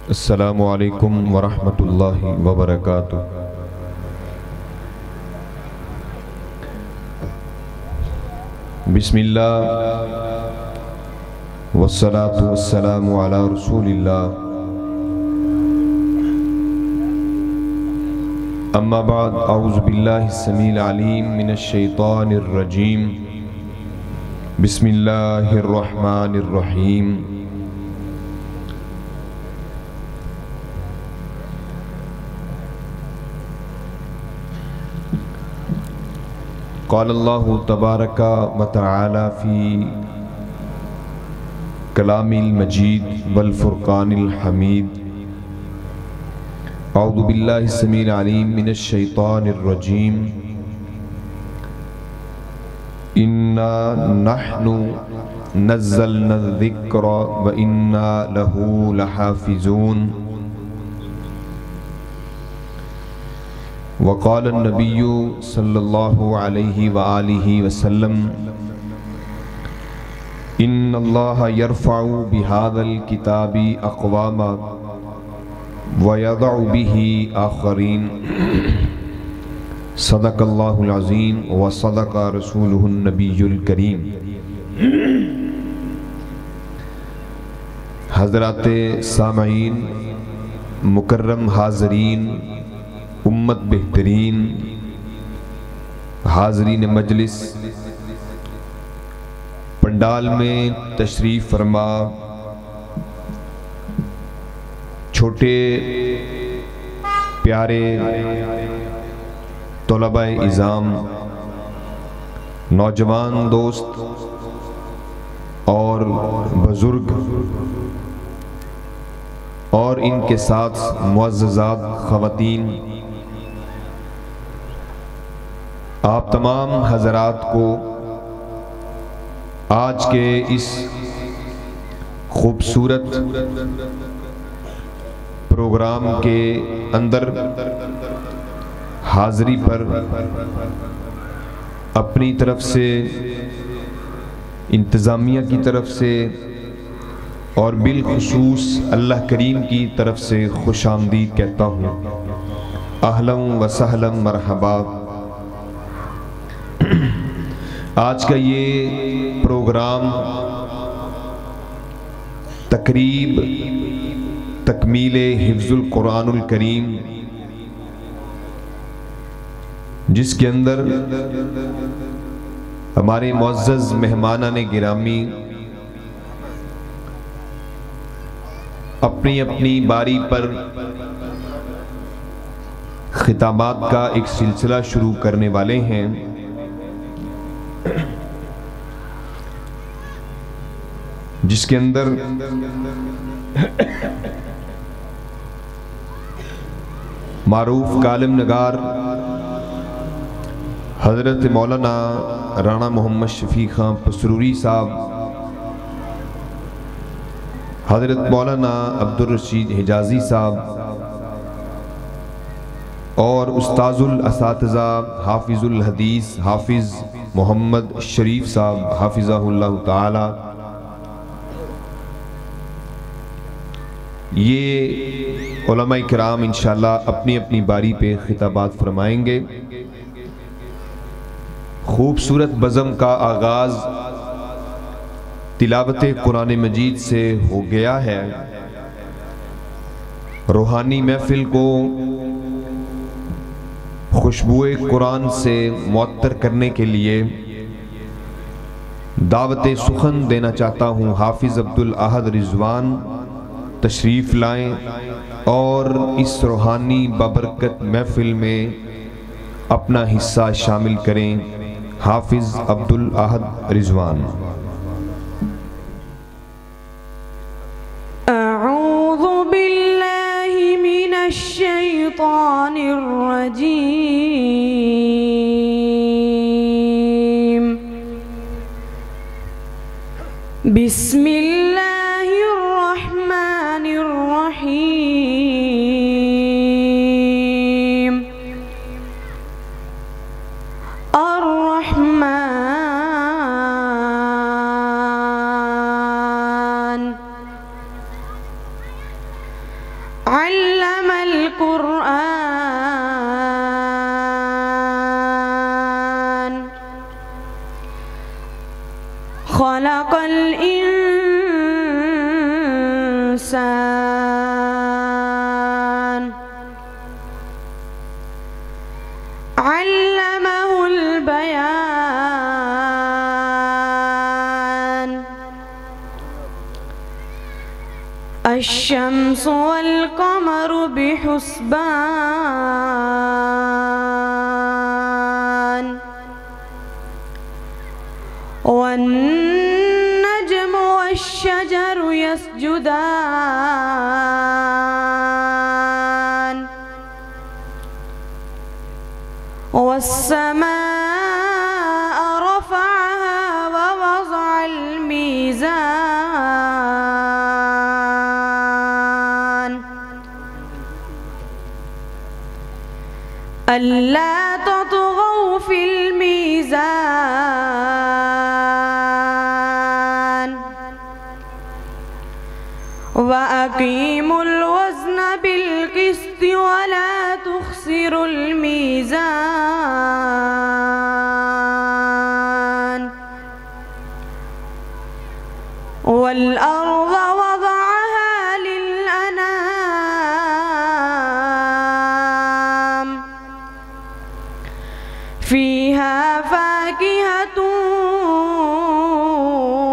السلام علیکم ورحمۃ اللہ وبرکاتہ۔ بسم اللہ والصلاة والسلام علی رسول اللہ، اما بعد، اعوذ باللہ السمیع العلیم من الشیطان الرجیم، بسم اللہ الرحمن الرحیم۔ قال اللہ تبارک و تعالی فی کلام المجید والفرقان الحمید، اعوذ باللہ السمیع العلیم من الشیطان الرجیم، انا نحن نزلنا الذکر وانا لہ لحافظون۔ وقال النبی صلی اللہ علیہ وآلہ وسلم، ان اللہ یرفع بہذا الکتاب اقواما ویضع بہ آخرین، صدق اللہ العظیم وصدق رسولہ النبی الکریم۔ حضرات سامعین، مکرم حاضرین، امت بہترین، حاضرین مجلس، پنڈال میں تشریف فرما، چھوٹے پیارے طلباء اعظام، نوجوان دوست اور بزرگ، اور ان کے ساتھ معززات خواتین، آپ تمام حضرات کو آج کے اس خوبصورت پروگرام کے اندر حاضری پر اپنی طرف سے، انتظامیہ کی طرف سے اور بالخصوص اللہ کریم کی طرف سے خوش آمدید کہتا ہوں۔ اہلا و سہلا مرحبا۔ آج کا یہ پروگرام تقریب تکمیل حفظ القرآن الکریم، جس کے اندر ہمارے معزز مہمانان گرامی اپنی اپنی باری پر خطابات کا ایک سلسلہ شروع کرنے والے ہیں۔ جس کے اندر معروف کالم نگار حضرت مولانا رانا محمد شفیق خان پسروری صاحب، حضرت مولانا عبدالرشید حجازی صاحب اور استاذ الاساتذہ حافظ الحدیث حافظ محمد شریف صاحب حافظہ اللہ تعالی، یہ علماء کرام انشاءاللہ اپنی اپنی باری پہ خطابات فرمائیں گے۔ خوبصورت بزم کا آغاز تلاوت قرآن مجید سے ہو گیا ہے۔ روحانی محفل کو خوشبوئے قرآن سے معطر کرنے کے لیے دعوت سخن دینا چاہتا ہوں۔ حافظ عبدالاحد رضوان تشریف لائیں اور اس روحانی بابرکت محفل میں اپنا حصہ شامل کریں۔ حافظ عبدالاحد رضوان۔ اعوذ باللہ من الشیطان الرجیم، بسم اللہ الرحمن الرحیم۔ الرحمن علم القرآن خلق الإنسان علمه البيان الشمس والقمر بحسبان والنجم والشجر يسجدان والسماء رفعها ووضع الميزان ألا تطغوا في الميزان وأقيموا الوزن بالقسط ولا تخسروا الميزان والأرض وضعها للأنام فيها فاكهة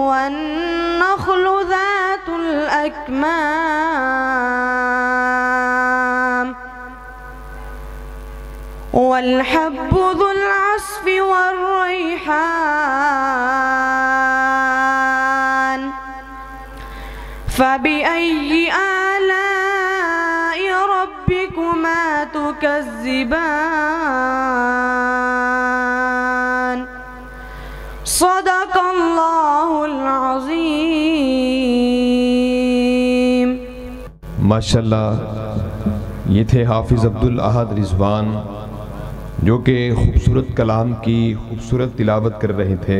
والنخل ذات الأكمام والحب ذو العصف والريحان فبأي آلاء ربكما تكذبان صدق اللہ العظیم۔ ماشاءاللہ یہ تھے حافظ عبدالاحد رضوان جو کہ خوبصورت کلام کی خوبصورت تلاوت کر رہے تھے۔